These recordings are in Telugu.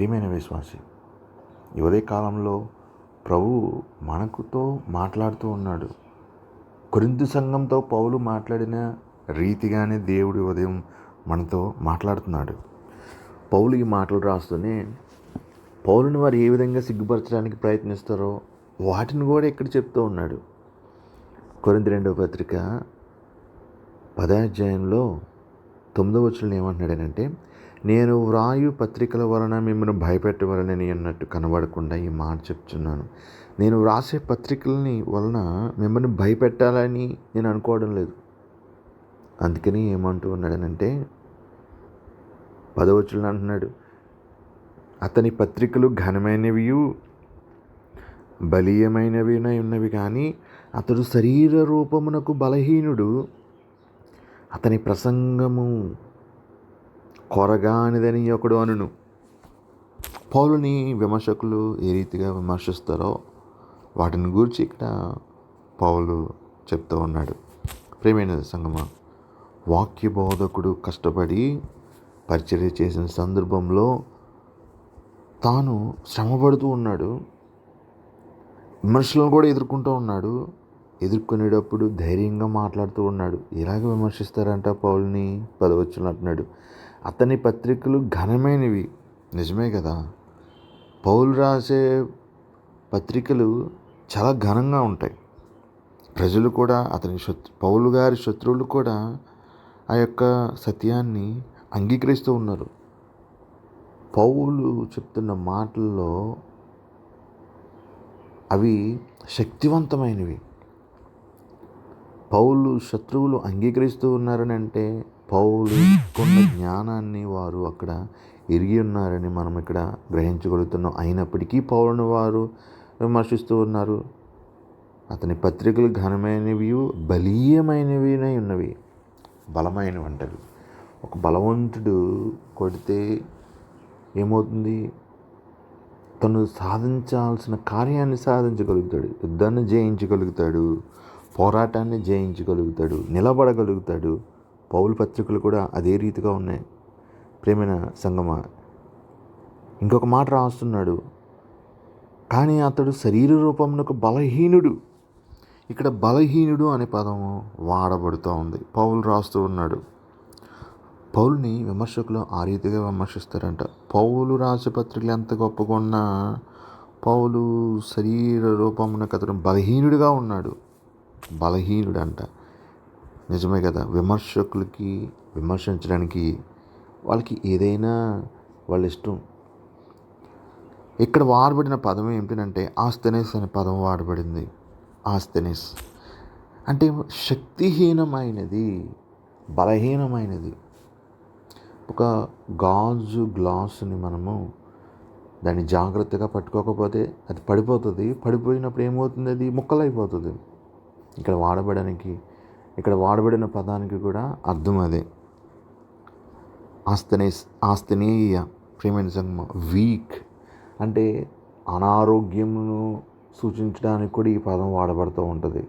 ప్రియమైన విశ్వాసి, ఈ ఉదయ కాలంలో ప్రభు మనకుతో మాట్లాడుతూ ఉన్నాడు. కొరింథు సంఘంతో పౌలు మాట్లాడిన రీతిగానే దేవుడి ఉదయం మనతో మాట్లాడుతున్నాడు. పౌలు ఈ మాటలు రాస్తూనే పౌలుని వారు ఏ విధంగా సిగ్గుపరచడానికి ప్రయత్నిస్తారో వాటిని కూడా ఇక్కడ చెప్తూ ఉన్నాడు. కొరింథీ 2వ పత్రిక 10వ అధ్యాయంలో 9వ వచనంలో ఏమంటున్నాడనంటే, నేను వ్రాయు పత్రికల వలన మిమ్మల్ని భయపెట్టవలనని అన్నట్టు కనబడకుండా ఈ మాట చెప్తున్నాను. నేను వ్రాసే పత్రికలని వలన మిమ్మల్ని భయపెట్టాలని నేను అనుకోవడం లేదు. అందుకని ఏమంటూ ఉన్నాడనంటే 10వ వచనంలో అంటున్నాడు, అతని పత్రికలు ఘనమైనవి బలీయమైనవినై ఉన్నవి, కానీ అతడు శరీర రూపమునకు బలహీనుడు, అతని ప్రసంగము కొరగానిదని ఒకడు అనును. పౌలుని విమర్శకులు ఏ రీతిగా విమర్శిస్తారో వాటిని గురించి ఇక్కడ పౌలు చెప్తూ ఉన్నాడు. ప్రియమైన సంగమా, వాక్య బోధకుడు కష్టపడి పరిచర్య చేసిన సందర్భంలో తాను శ్రమపడుతూ ఉన్నాడు. విమర్శలను కూడా ఎదుర్కొంటూ ఉన్నాడు. ఎదుర్కొనేటప్పుడు ధైర్యంగా మాట్లాడుతూ ఉన్నాడు. ఎలాగ విమర్శిస్తారంట పౌలుని? 10వ వచనంలో అంటున్నాడు, అతని పత్రికలు ఘనమైనవి. నిజమే కదా, పౌలు రాసే పత్రికలు చాలా ఘనంగా ఉంటాయి. ప్రజలు కూడా పౌలు గారి శత్రువులు కూడా ఆ యొక్క సత్యాన్ని అంగీకరిస్తూ ఉన్నారు. పౌలు చెప్తున్న మాటల్లో అవి శక్తివంతమైనవి. పౌలు శత్రువులు అంగీకరిస్తూ ఉన్నారని అంటే పౌలు కొన్న జ్ఞానాన్ని వారు అక్కడ ఎరిగి ఉన్నారని మనం ఇక్కడ గ్రహించగలుగుతున్నాం. అయినప్పటికీ పౌలును వారు విమర్శిస్తూ ఉన్నారు. అతని పత్రికలు ఘనమైనవి బలీయమైనవినై ఉన్నవి. బలమైనవి అంటారు. ఒక బలవంతుడు కొడితే ఏమవుతుంది? తను సాధించాల్సిన కార్యాన్ని సాధించగలుగుతాడు, యుద్ధాన్ని జయించగలుగుతాడు, పోరాటాన్ని జయించగలుగుతాడు, నిలబడగలుగుతాడు. పౌలు పత్రికలు కూడా అదే రీతిగా ఉన్నాయి. ప్రియమైన సంగమా, ఇంకొక మాట రాస్తున్నాడు, కానీ అతడు శరీర రూపమునకు బలహీనుడు. ఇక్కడ బలహీనుడు అనే పదము వాడబడుతూ ఉంది. పౌలు రాస్తూ ఉన్నాడు. పౌలుని విమర్శకులు ఆ రీతిగా విమర్శిస్తారంట. పౌలు రాసే పత్రికలు ఎంత గొప్పగా ఉన్నా పౌలు శరీర రూపమునకు అతను బలహీనుడిగా ఉన్నాడు. బలహీనుడు అంట. నిజమే కదా, విమర్శకులకి విమర్శించడానికి వాళ్ళకి ఏదైనా వాళ్ళ ఇష్టం. ఇక్కడ వాడబడిన పదం ఏమిటంటే ఆస్తెనెస్ అనే పదం వాడబడింది. ఆస్తెనెస్ అంటే శక్తిహీనమైనది, బలహీనమైనది. ఒక గాజు గ్లాసుని మనము దాన్ని జాగ్రత్తగా పట్టుకోకపోతే అది పడిపోతుంది. పడిపోయినప్పుడు ఏమవుతుంది? అది ముక్కలైపోతుంది. ఇక్కడ వాడబడిన పదానికి కూడా అర్థం అదే. ఆస్తనేయ ప్రియమైన సంగమా, వీక్ అంటే అనారోగ్యమును సూచించడానికి కూడా ఈ పదం వాడబడుతూ ఉంటుంది.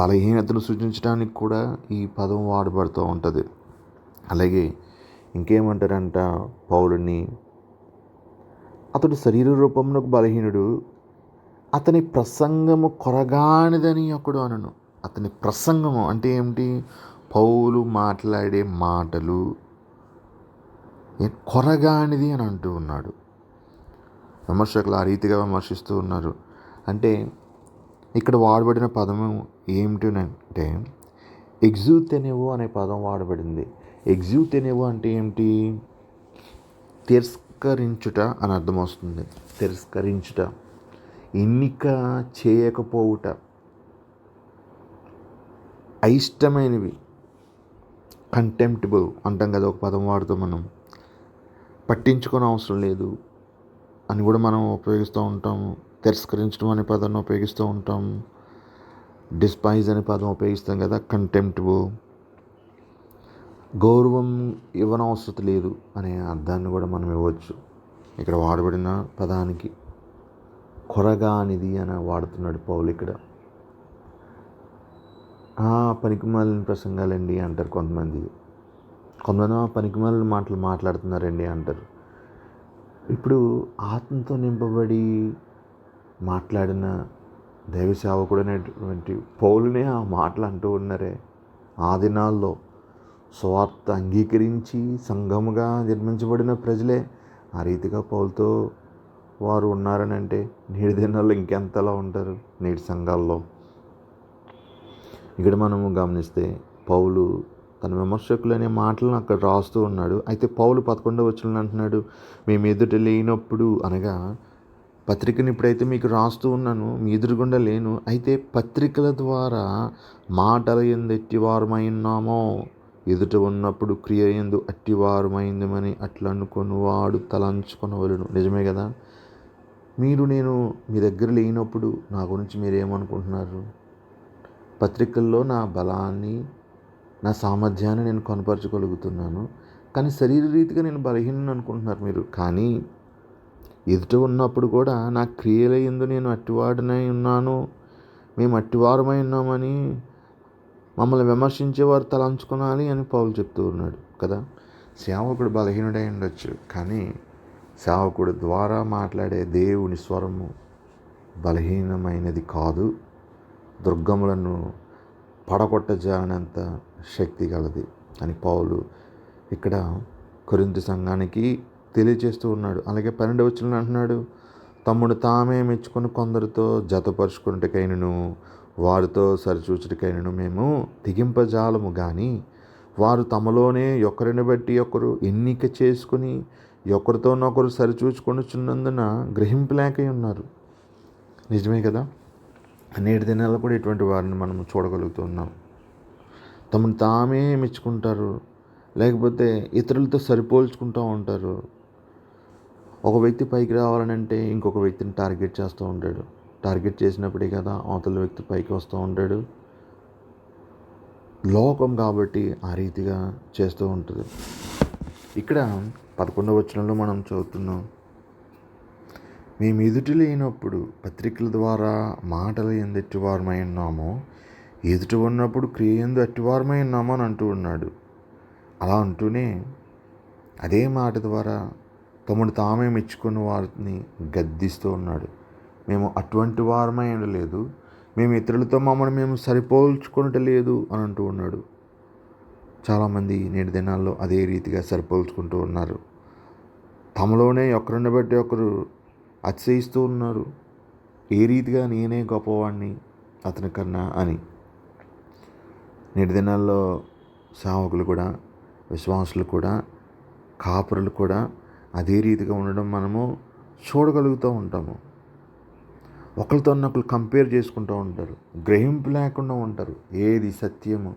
బలహీనతను సూచించడానికి కూడా ఈ పదం వాడబడుతూ ఉంటుంది. అలాగే ఇంకేమంటారంట పౌలుని, అతడు శరీర రూపంలోకి బలహీనుడు, అతని ప్రసంగము కొరగానిదని ఒకడు అనను. అతని ప్రసంగము అంటే ఏమిటి? పౌలు మాట్లాడే మాటలు కొరగానిది అని అంటూ ఉన్నాడు. విమర్శకులు ఆ రీతిగా విమర్శిస్తూ ఉన్నారు. అంటే ఇక్కడ వాడబడిన పదము ఏమిటంటే ఎగ్జూతెనెవో అనే పదం వాడబడింది. ఎగ్జూతెనెవో అంటే ఏమిటి? తిరస్కరించుట అని అర్థం వస్తుంది. తిరస్కరించుట, ఎన్నిక చేయకపోవుట, అయిష్టమైనవి, కంటెంప్టబుల్ అంటాం కదా, ఒక పదం వాడుతూ మనం. పట్టించుకొని అవసరం లేదు అని కూడా మనం ఉపయోగిస్తూ ఉంటాము. తిరస్కరించడం అనే పదాన్ని ఉపయోగిస్తూ ఉంటాము. డిస్పైజ్ అనే పదం ఉపయోగిస్తాం కదా, కంటెంప్టబుల్. గౌరవం ఇవ్వనవసరం లేదు అనే అర్థాన్ని కూడా మనం ఇవ్వచ్చు. ఇక్కడ వాడబడిన పదానికి కొరగానిది అని వాడుతున్నాడు పౌలు ఇక్కడ. పనికిమాలిన ప్రసంగాలండి అంటారు కొంతమంది. పనికిమాలిన మాటలు మాట్లాడుతున్నారండి అంటారు. ఇప్పుడు ఆత్మతో నింపబడి మాట్లాడిన దైవ సేవకుడైనటువంటి పౌలునే ఆ మాటలు అంటూ ఉన్నారే. ఆ దినాల్లో స్వార్థ అంగీకరించి సంఘముగా నిర్మించబడిన ప్రజలే ఆ రీతిగా పౌలుతో వారు ఉన్నారని అంటే నేటి దినాల్లో ఇంకెంతలా ఉంటారు నేటి సంఘాల్లో. ఇక్కడ మనము గమనిస్తే పౌలు తన విమర్శకులనే మాటలను అక్కడ రాస్తూ ఉన్నాడు. అయితే పౌలు 11వ వచనంలో అంటున్నాడు, మేము ఎదుట లేనప్పుడు, అనగా పత్రికను ఇప్పుడైతే మీకు రాస్తూ ఉన్నాను, మీ ఎదురుగుండా లేను, అయితే పత్రికల ద్వారా మాటల యందు ఎట్టివారమై ఉన్నామో ఎదుట ఉన్నప్పుడు క్రియ యందు అట్టివారమైందమని అట్లా అనుకొనివాడు తలంచుకొనవలెను. నిజమే కదా. నేను మీ దగ్గర లేనప్పుడు నా గురించి మీరేమనుకుంటున్నారు? పత్రికల్లో నా బలాన్ని, నా సామర్థ్యాన్ని నేను కనపరచగలుగుతున్నాను, కానీ శరీర రీతిగా నేను బలహీనని అనుకుంటున్నారు మీరు. కానీ ఎదుట ఉన్నప్పుడు కూడా నా క్రియల యందు నేను అట్టివాడినై ఉన్నాను, మేము అట్టివారమై ఉన్నామని మమ్మల్ని విమర్శించేవారు తలంచుకోవాలి అని పౌలు చెప్తూ ఉన్నాడు కదా. సేవకుడు బలహీనుడై ఉండొచ్చు, కానీ సేవకుడు ద్వారా మాట్లాడే దేవుని స్వరము బలహీనమైనది కాదు, దుర్గములను పడగొట్టజాలంత శక్తి గలది అని పౌలు ఇక్కడ కొరింథీ సంఘానికి తెలియజేస్తూ ఉన్నాడు. అలాగే 12వ వచనంలో అంటున్నాడు, తమ్ముడు తామే మెచ్చుకొని కొందరితో జతపరుచుకున్నట్టుకైనను వారితో సరిచూచుటకైనను మేము తెగింపజాలము, కానీ వారు తమలోనే ఒకరిని బట్టి ఒకరు ఎన్నిక చేసుకుని ఒకరితోనొకరు సరిచూచుకొనుచున్నందున గ్రహింపలేక ఉన్నారు. నిజమే కదా. నేటి దినాల్లో కూడా ఇటువంటి వారిని మనం చూడగలుగుతున్నాం. తమను తామే మెచ్చుకుంటారు, లేకపోతే ఇతరులతో సరిపోల్చుకుంటూ ఉంటారు. ఒక వ్యక్తి పైకి రావాలనంటే ఇంకొక వ్యక్తిని టార్గెట్ చేస్తూ ఉంటాడు. టార్గెట్ చేసినప్పుడే కదా అవతల వ్యక్తి పైకి వస్తూ ఉంటాడు. లోకం కాబట్టి ఆ రీతిగా చేస్తూ ఉంటుంది. ఇక్కడ 11వ వచనంలో మనం చదువుతున్నాం, మేము ఎదుట లేనప్పుడు పత్రికల ద్వారా మాటలు ఎందు ఎట్టివారమై ఉన్నామో ఎదుట ఉన్నప్పుడు క్రియ ఎందు అట్టివారమై ఉన్నామో అని అంటూ ఉన్నాడు. అలా అంటూనే అదే మాట ద్వారా తమను తామే మెచ్చుకున్న వారిని గద్దిస్తూ ఉన్నాడు. మేము అటువంటి వారమై ఉండలేదు, మేము ఇతరులతో మమ్మల్ని మేము సరిపోల్చుకునట లేదు అని అంటూ ఉన్నాడు. చాలామంది నేటి దినాల్లో అదే రీతిగా సరిపోల్చుకుంటూ ఉన్నారు. తమలోనే ఒకరిని బట్టి ఒకరు అతిశయిస్తూ ఉన్నారు. ఏ రీతిగా నేనే గొప్పవాడిని అతని కన్నా అని. నేటి దినాల్లో సేవకులు కూడా, విశ్వాసులు కూడా, కాపురులు కూడా అదే రీతిగా ఉండడం మనము చూడగలుగుతూ ఉంటాము. ఒకరితో ఒకరు కంపేర్ చేసుకుంటూ ఉంటారు, గ్రహింపు లేకుండా ఉంటారు. ఏది సత్యము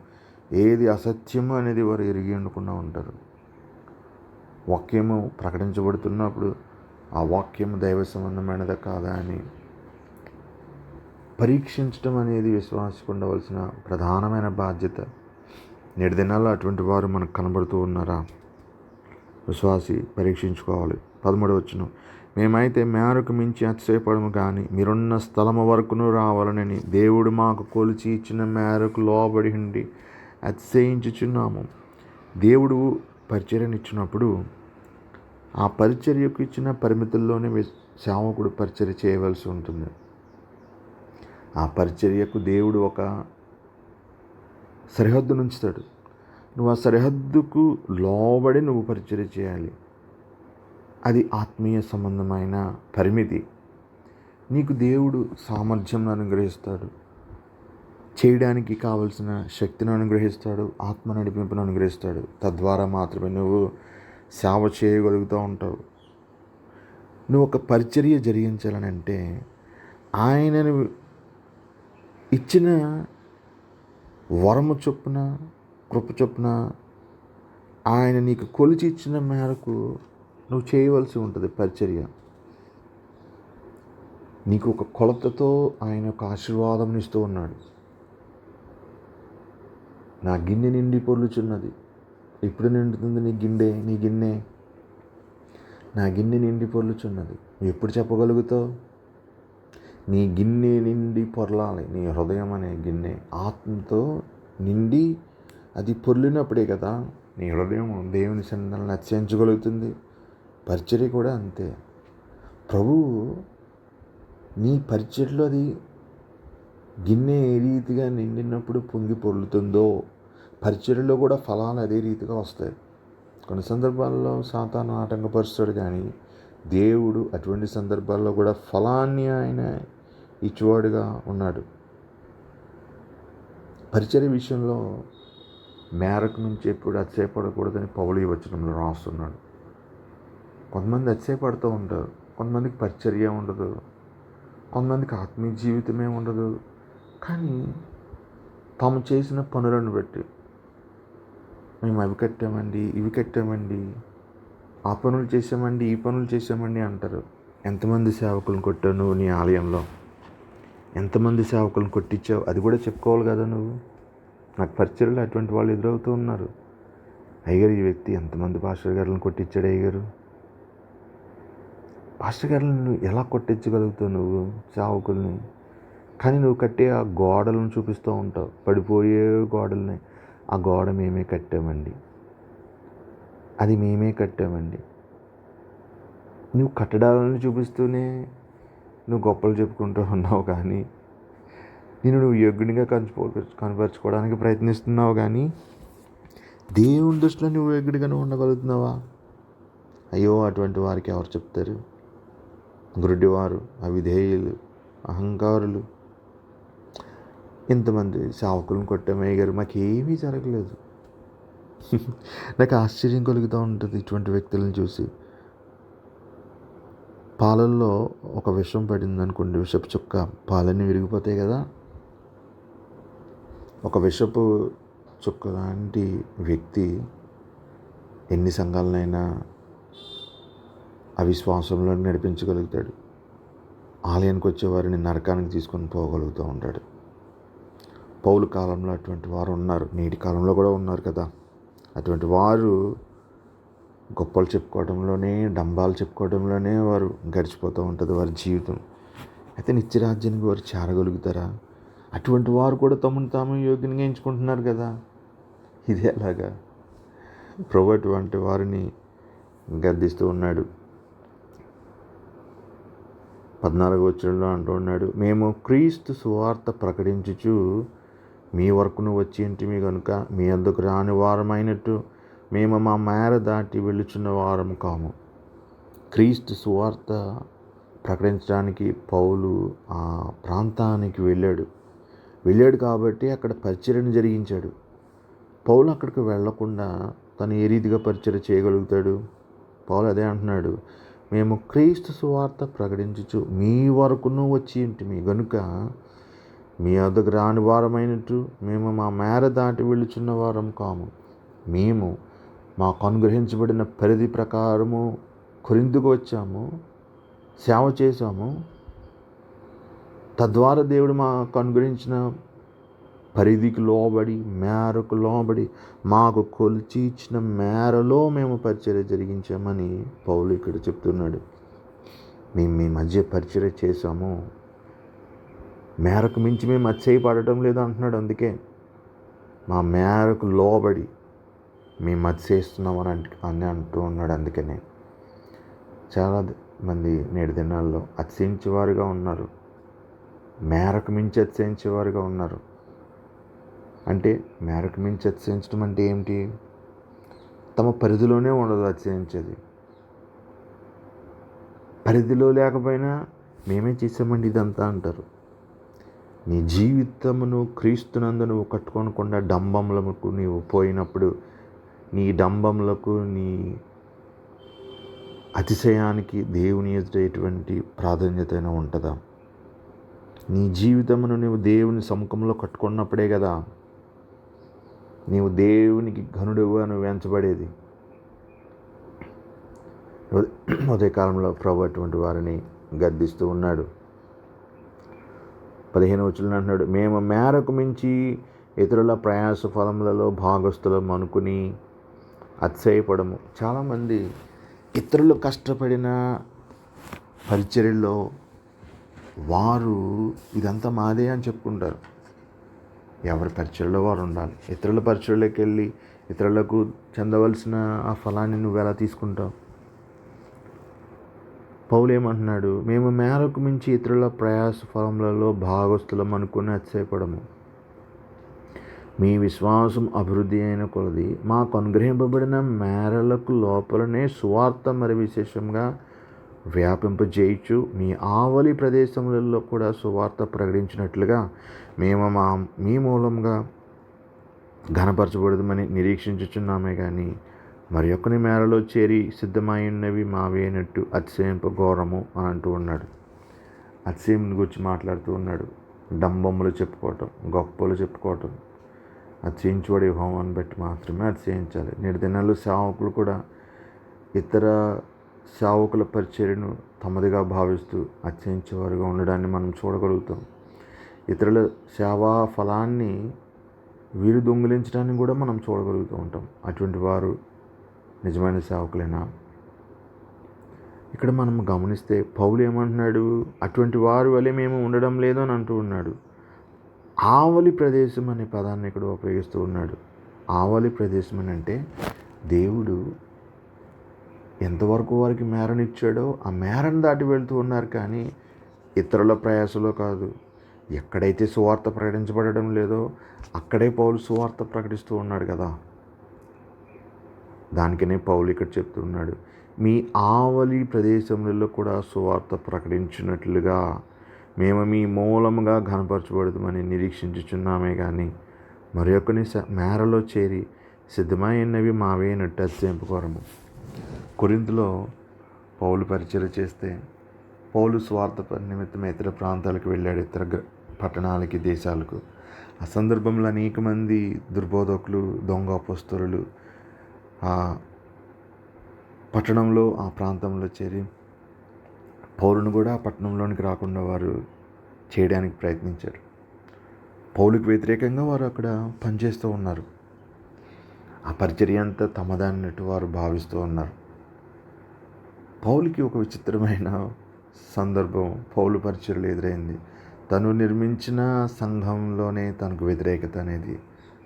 ఏది అసత్యము అనేది వారు ఎరిగి ఉండకుండా ఉంటారు. వాక్యము ప్రకటించబడుతున్నప్పుడు ఆ వాక్యము దైవ సంబంధమైనదా కాదా అని పరీక్షించడం అనేది విశ్వాసికి ఉండవలసిన ప్రధానమైన బాధ్యత. నేటి దినాల్లో అటువంటి వారు మనకు కనబడుతూ ఉన్నారా? విశ్వాసి పరీక్షించుకోవాలి. 13వ వచనం, మేమైతే మేరకు మించి అతిశయపడము, కానీ మీరున్న స్థలము వరకును రావాలనని దేవుడు మాకు కొలిచి ఇచ్చిన మేరకు లోబడి ఉండి అతిశయించుచున్నాము. దేవుడు పరిచర్యనిచ్చినప్పుడు ఆ పరిచర్యకు ఇచ్చిన పరిమితుల్లోనే సేవకుడు పరిచర్య చేయవలసి ఉంటుంది. ఆ పరిచర్యకు దేవుడు ఒక సరిహద్దును ఉంచుతాడు. నువ్వు ఆ సరిహద్దుకు లోబడి నువ్వు పరిచర్య చేయాలి. అది ఆత్మీయ సంబంధమైన పరిమితి. నీకు దేవుడు సామర్థ్యం అనుగ్రహిస్తాడు, చేయడానికి కావలసిన శక్తిని అనుగ్రహిస్తాడు, ఆత్మ నడిపింపును అనుగ్రహిస్తాడు. తద్వారా మాత్రమే నువ్వు సేవ చేయగలుగుతూ ఉంటావు. నువ్వు ఒక పరిచర్య జరిగించాలని అంటే ఆయనను ఇచ్చిన వరము చొప్పున, కృప చొప్పున, ఆయన నీకు కొలిచి ఇచ్చిన మేరకు నువ్వు చేయవలసి ఉంటుంది పరిచర్య. నీకు ఒక కొలతతో ఆయన ఒక ఆశీర్వాదం ఇస్తూ ఉన్నాడు. నా గిన్నె నిండి పొర్లుచున్నది. ఎప్పుడు నిండుతుంది నీ గిన్నె? నా గిన్నె నిండి పొర్లుచున్నది. నువ్వు ఎప్పుడు చెప్పగలుగుతావు? నీ గిన్నె నిండి పొరలాలి. నీ హృదయం అనే గిన్నె ఆత్మతో నిండి అది పొర్లినప్పుడే కదా నీ హృదయం దేవుని సన్నిధానాన్ని అత్యంచగలుగుతుంది, పరిచర్య కూడా అంతే. ప్రభువు నీ పరిచర్యలో అది గిన్నె ఏ రీతిగా నిండినప్పుడు పొంగి పొర్లుతుందో పరిచర్యలో కూడా ఫలాలు అదే రీతిగా వస్తాయి. కొన్ని సందర్భాల్లో సాతాను ఆటంకపరుస్తాడు, కానీ దేవుడు అటువంటి సందర్భాల్లో కూడా ఫలాన్ని ఆయన ఇచ్చేవాడుగా ఉన్నాడు. పరిచర్య విషయంలో మేరకు నుంచి ఎప్పుడు అతిశయపడకూడదని పౌలు ఈ వచనంలో రాస్తున్నాడు. కొంతమంది అతిశయపడుతూ ఉంటారు, కొంతమందికి పరిచర్య ఉండదు, కొంతమందికి ఆత్మీయ జీవితమే ఉండదు. కానీ తాము చేసిన పనులను బట్టి మేము అవి కట్టామండి, ఇవి కట్టామండి, ఆ పనులు చేసామండి, ఈ పనులు చేసామండి అంటారు. ఎంతమంది సేవకులను కొట్టావు నువ్వు నీ ఆలయంలో? ఎంతమంది సేవకులను కొట్టించావు? అది కూడా చెప్పుకోవాలి కదా నువ్వు. నాకు పరిచర్యలో అటువంటి వాళ్ళు ఎదురవుతూ ఉన్నారు. అయ్యగారు, ఈ వ్యక్తి ఎంతమంది పాస్టర్ గారులను కొట్టించాడు అయ్యగారు. పాస్టర్ గారులను ఎలా కొట్టించగలుగుతావు నువ్వు సేవకుల్ని? కానీ నువ్వు కట్టే ఆ గోడలను చూపిస్తూ ఉంటావు, పడిపోయే గోడల్ని. ఆ గోడ మేమే కట్టామండి, అది మేమే కట్టామండి. నువ్వు కట్టడాలను చూపిస్తూనే నువ్వు గొప్పలు చెప్పుకుంటూ ఉన్నావు, కానీ నువ్వు యోగ్యునిగా కనపరుచుకోవడానికి ప్రయత్నిస్తున్నావు, కానీ దేవుని దృష్టిలో నువ్వు యోగ్యుడిగానే ఉండగలుగుతున్నావా? అయ్యో, అటువంటి వారికి ఎవరు చెప్తారు? గురుడివారు, అవిధేయులు, అహంకారులు. ఇంతమంది సేవకులను కొట్టామయ్య గారు, మాకేమీ జరగలేదు. నాకు ఆశ్చర్యం కలుగుతూ ఉంటుంది ఇటువంటి వ్యక్తులను చూసి. పాలల్లో ఒక విషం పడింది అనుకోండి, విషపు చుక్క, పాలన్నీ విరిగిపోతాయి కదా. ఒక విషపు చుక్క లాంటి వ్యక్తి ఎన్ని సంఘాలనైనా అవిశ్వాసంలో నడిపించగలుగుతాడు. ఆలయానికి వచ్చేవారిని నరకానికి తీసుకొని పోగలుగుతూ ఉంటాడు. పౌలు కాలంలో అటువంటి వారు ఉన్నారు, నేటి కాలంలో కూడా ఉన్నారు కదా. అటువంటి వారు గొప్పలు చెప్పుకోవడంలోనే, డంబాలు చెప్పుకోవడంలోనే వారు గడిచిపోతూ ఉంటుంది వారి జీవితం. అయితే నిత్యరాజ్యానికి వారు చేరగలుగుతారా? అటువంటి వారు కూడా తమను తాము యోగ్యంగా ఎంచుకుంటున్నారు కదా. ఇది ఎలాగా? ప్రభు అటువంటి వారిని గద్దిస్తూ ఉన్నాడు. 14వ వచనంలో అంటూ ఉన్నాడు, మేము క్రీస్తు సువార్త ప్రకటించుచు మీ వరకును వచ్చి ఇంటిమి కనుక మీ వద్దకు రాని వారమైనట్టు మేము మా మేర దాటి వెళ్ళుచున్న వారము కాము. క్రీస్తు సువార్త ప్రకటించడానికి పౌలు ఆ ప్రాంతానికి వెళ్ళాడు కాబట్టి అక్కడ పరిచర్యను జరిగించాడు. పౌలు అక్కడికి వెళ్లకుండా తను ఏ రీతిగా పరిచర్య చేయగలుగుతాడు? పౌలు అదే అంటున్నాడు, మేము క్రీస్తు సువార్త ప్రకటించుచు మీ వరకును వచ్చి ఇంటిమి గనుక మీ వద్దకు రాని వారమైనట్టు మేము మా మేర దాటి వెళ్ళుచున్న వారం కాము. మేము మాకు అనుగ్రహించబడిన పరిధి ప్రకారము కొరింథుకు వచ్చాము, సేవ చేశాము. తద్వారా దేవుడు మాకు అనుగ్రహించిన పరిధికి లోబడి, మేరకు లోబడి, మాకు కొలిచి ఇచ్చిన మేరలో మేము పరిచర్య జరిగించామని పౌలు ఇక్కడ చెప్తున్నాడు. మేము మీ మధ్య పరిచర్య చేశాము, మేరకు మించి మేము అతిశయపడటం లేదు అంటున్నాడు. అందుకే మా మేరకు లోబడి మేము అతిశయిస్తున్నామని అని అంటూ ఉన్నాడు. అందుకనే చాలా మంది నేటి దినాల్లో అతిశయించేవారుగా ఉన్నారు, మేరకు మించి అతిశయించేవారుగా ఉన్నారు. అంటే మేరకు మించి అతిశయించడం అంటే ఏమిటి? తమ పరిధిలోనే ఉండదు అతిశయించేది. పరిధిలో లేకపోయినా మేమే చేసామండి ఇదంతా అంటారు. నీ జీవితమును క్రీస్తునందు నువ్వు కట్టుకోనకుండా డంబములకు నీవు పోయినప్పుడు, నీ డంబములకు, నీ అతిశయానికి దేవుని ఎదుట ఎటువంటి ప్రాధాన్యత అయినా ఉంటుందా? నీ జీవితమును నువ్వు దేవుని సముఖంలో కట్టుకున్నప్పుడే కదా నీవు దేవునికి ఘనుడుగా నువ్వు ఎంచబడేది. ఉదయకాలంలో ప్రభు అటువంటి వారిని గద్దిస్తూ ఉన్నాడు. 15వ వచనంలో అంటున్నాడు, మేము మేరకు మించి ఇతరుల ప్రయాస ఫలములలో భాగస్థులం అనుకుని అతిశయపడము. చాలామంది ఇతరులు కష్టపడిన పరిచర్యల్లో వారు ఇదంతా మాదే అని చెప్పుకుంటారు. ఎవరి పరిచర్యలో వారు ఉండాలి. ఇతరుల పరిచర్యలోకి వెళ్ళి ఇతరులకు చెందవలసిన ఆ ఫలాన్ని నువ్వు ఎలా తీసుకుంటావు? పౌలు ఏమంటున్నాడు, మేము మేరకు మించి ఇతరుల ప్రయాస ఫలములలో భాగస్థులం అనుకుని అతిశయపడము. మీ విశ్వాసం అభివృద్ధి అయిన కొలది మాకు అనుగ్రహింపబడిన మేరలకు లోపలనే సువార్త మరి విశేషంగా వ్యాపింపజేయచ్చు మీ ఆవలి ప్రదేశములలో కూడా సువార్త ప్రకటించినట్లుగా మేము మీ మూలంగా ఘనపరచబడదమని నిరీక్షించుచున్నామే కానీ మరి ఒక్కని మేరలో చేరి సిద్ధమైనవి మావేనట్టు అతిశయింపఘోరము అని అంటూ ఉన్నాడు. అతిశయం గురించి మాట్లాడుతూ ఉన్నాడు. డంబములు చెప్పుకోవటం, గొప్పలు చెప్పుకోవటం, అతిశయించువాడి హోమాన్ని బట్టి మాత్రమే అతిశయించాలి. నేటి దినాల్లో సేవకులు కూడా ఇతర సేవకుల పరిచర్యను తమదిగా భావిస్తూ అతిశయించేవారుగా ఉండడాన్ని మనం చూడగలుగుతాం. ఇతరుల సేవా ఫలాన్ని వీరు దొంగిలించడాన్ని కూడా మనం చూడగలుగుతూ ఉంటాం. అటువంటి వారు నిజమైన సేవకులేనా? ఇక్కడ మనం గమనిస్తే పౌలు ఏమంటున్నాడు, అటువంటి వారి వలె మేము ఉండడం లేదు అని అంటూ ఉన్నాడు. ఆవలి ప్రదేశం అనే పదాన్ని ఇక్కడ ఉపయోగిస్తూ ఉన్నాడు. ఆవలి ప్రదేశం అని అంటే దేవుడు ఎంతవరకు వారికి మేరనిచ్చాడో ఆ మేరను దాటి వెళ్తూ ఉన్నారు, కానీ ఇతరుల ప్రయాసలో కాదు. ఎక్కడైతే సువార్త ప్రకటించబడడం లేదో అక్కడే పౌలు సువార్త ప్రకటిస్తూ ఉన్నాడు కదా. దానికనే పౌలు ఇక్కడ చెప్తున్నాడు, మీ ఆవలి ప్రదేశములలో కూడా సువార్త ప్రకటించినట్లుగా మేము మీ మూలముగా ఘనపరచబడదామని నిరీక్షించుచున్నామే కానీ మరి ఒక్కని మేరలో చేరి సిద్ధమైనవి మావేనట్టు అతిశయింపఘోరము. కొరింథులో పౌలు పరిచర్య చేస్తే పౌలు స్వార్థ నిమిత్తం ఇతర ప్రాంతాలకు వెళ్ళాడు, ఇతర పట్టణాలకి, దేశాలకు. ఆ సందర్భంలో అనేక మంది దుర్బోధకులు, దొంగ అపొస్తలులు ఆ పట్టణంలో, ఆ ప్రాంతంలో చేరి పౌలును కూడా ఆ పట్టణంలోనికి రాకుండా వారు చేయడానికి ప్రయత్నించారు. పౌలుకు వ్యతిరేకంగా వారు అక్కడ పనిచేస్తూ ఉన్నారు. ఆ పరిచర్య అంతా తమదన్నట్టు వారు భావిస్తూ ఉన్నారు. పౌలుకి ఒక విచిత్రమైన సందర్భం పౌలు పరిచర్యలో ఎదురైంది. తను నిర్మించిన సంఘంలోనే తనకు వ్యతిరేకత అనేది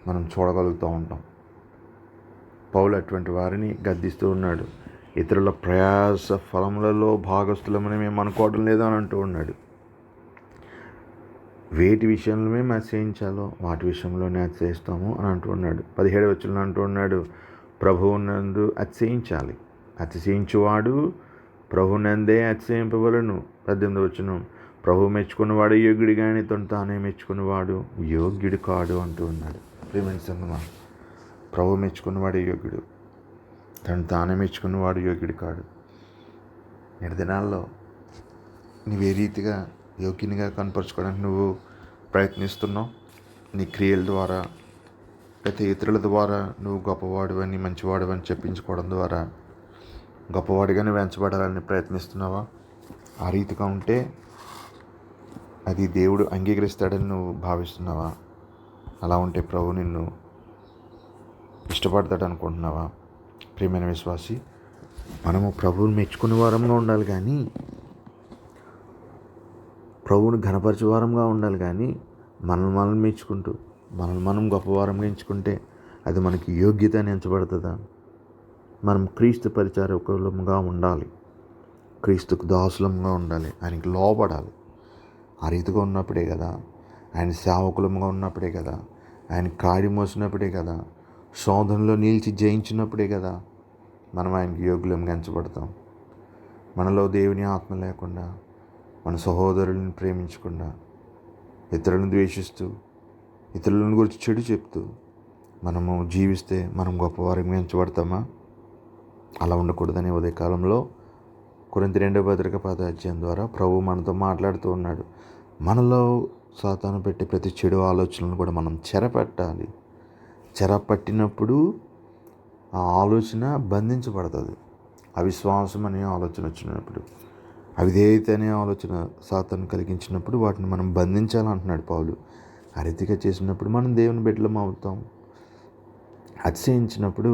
మనం చూడగలుగుతూ ఉంటాం. పౌలు అటువంటి వారిని గద్దిస్తూ ఉన్నాడు. ఇతరుల ప్రయాస ఫలములలో భాగస్థులమని మేము అనుకోవడం లేదు అని అంటూ ఉన్నాడు. వేటి విషయంలో మేము అతిశయించాలో వాటి విషయంలోనే అతిశయిస్తాము అని అంటూ ఉన్నాడు. 17వ వచనంలో అంటూ ఉన్నాడు, ప్రభువునందు అతిశయించాలి, అతిశయించువాడు ప్రభునందే అతిశయింపవలను. 18వ వచనం, ప్రభు మెచ్చుకున్నవాడు యోగ్యుడు కానీ తను తానే మెచ్చుకున్నవాడు యోగ్యుడు కాడు అంటూ ఉన్నాడు. ప్రియమైన సంగమా, ప్రభు మెచ్చుకున్నవాడు యోగ్యుడు, తను తానే మెచ్చుకున్నవాడు యోగ్యుడు కాడు. నేటి దినాల్లో నువ్వు ఏ రీతిగా యోగ్యునిగా కనపరుచుకోవడానికి నువ్వు ప్రయత్నిస్తున్నావు? నీ క్రియల ద్వారా లేకపోతే ఇతరుల ద్వారా నువ్వు గొప్పవాడివని, మంచివాడివని చెప్పించుకోవడం ద్వారా గొప్పవాడిగానే వెంచబడాలని ప్రయత్నిస్తున్నావా? ఆ రీతిగా ఉంటే అది దేవుడు అంగీకరిస్తాడని నువ్వు భావిస్తున్నావా? అలా ఉంటే ప్రభు నిన్ను ఇష్టపడతాడు అనుకుంటున్నావా? ప్రియమైన విశ్వాసి, మనము ప్రభువుని మెచ్చుకునే వారంగా ఉండాలి, కానీ ప్రభువుని ఘనపరిచే వారంగా ఉండాలి. కానీ మనం మెచ్చుకుంటూ మనం గొప్పవారంగా ఎంచుకుంటే అది మనకి యోగ్యత అని ఎంచబడుతుందా? మనం క్రీస్తు పరిచారకులంగా ఉండాలి, క్రీస్తుకు దాసులంగా ఉండాలి, ఆయనకి లోబడాలి. ఆ రీతిగా ఉన్నప్పుడే కదా, ఆయన సేవకులంగా ఉన్నప్పుడే కదా, ఆయన కాడి మోసినప్పుడే కదా, శోధనలో నిలిచి జయించినప్పుడే కదా మనం ఆయనకి యోగ్యులంగా ఎంచబడతాం. మనలో దేవుని ఆత్మ లేకుండా, మన సహోదరులను ప్రేమించకుండా, ఇతరులను ద్వేషిస్తూ, ఇతరులను గురించి చెడు చెప్తూ మనము జీవిస్తే మనం గొప్పవారిగా ఎంచబడతామా? అలా ఉండకూడదని ఉదయకాలంలో కొరింథీ 2వ పత్రిక 10వ అధ్యాయం ద్వారా ప్రభు మనతో మాట్లాడుతూ ఉన్నాడు. మనలో సాతాను పెట్టే ప్రతి చెడు ఆలోచనలను కూడా మనం చెరపట్టాలి. చెరపట్టినప్పుడు ఆ ఆలోచన బంధించబడుతుంది. అవిశ్వాసం అనే ఆలోచన వచ్చినప్పుడు, అవిధేయత అనే ఆలోచన సాతాను కలిగించినప్పుడు వాటిని మనం బంధించాలంటున్నాడు పౌలు. ఆ రీతిగా చేసినప్పుడు మనం దేవుని బిడ్డలం అవుతాం. అతిశయించినప్పుడు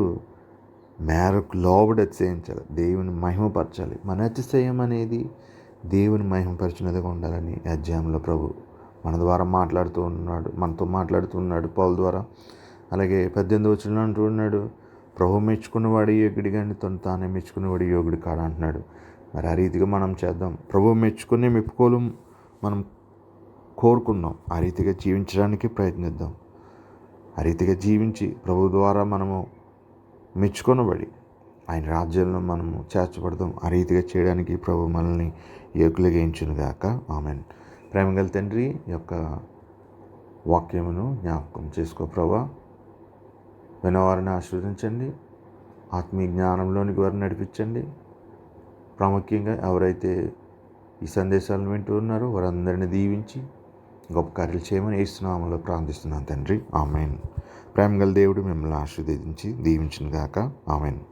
మేరకు లోబడి అతిశయించాలి, దేవుని మహిమపరచాలి. మన అతిశయం అనేది దేవుని మహిమపరిచినదిగా ఉండాలని అధ్యాయంలో ప్రభు మన ద్వారా మనతో మాట్లాడుతున్నాడు పౌలు ద్వారా. అలాగే 18వ వచనంలో అంటూ ఉన్నాడు, ప్రభు మెచ్చుకున్నవాడు యోగుడు కానీ తను తానే మెచ్చుకున్నవాడు యోగుడు కాడు అంటున్నాడు. మరి ఆ రీతిగా మనం చేద్దాం. ప్రభువు మెచ్చుకునే మెప్పుకోలు మనం కోరుకుందాం. ఆ రీతిగా జీవించడానికి ప్రయత్నిద్దాం. ఆ రీతిగా జీవించి ప్రభు ద్వారా మనము మెచ్చుకొనబడి ఆయన రాజ్యంలో మనము చేర్చబడదాం. ఆ రీతిగా చేయడానికి ప్రభు మనల్ని యోగ్యులుగా ఎంచునుగాక. ఆమేన్. ప్రేమగల తండ్రి, ఈ యొక్క వాక్యమును జ్ఞాపకం చేసుకో ప్రభా. వినవారిని ఆశీర్వదించండి. ఆత్మీయ జ్ఞానంలోనికి వారిని నడిపించండి. ప్రాముఖ్యంగా ఎవరైతే ఈ సందేశాలను వింటూ ఉన్నారో వారందరినీ దీవించి గొప్ప కార్యాలు చేయమని యేసు నామములో ప్రార్థిస్తున్నాను తండ్రి. ఆమేన్. ప్రేమగల దేవుడు మిమ్మల్ని ఆశీర్వదించి దీవించునుగాక. ఆమేన్.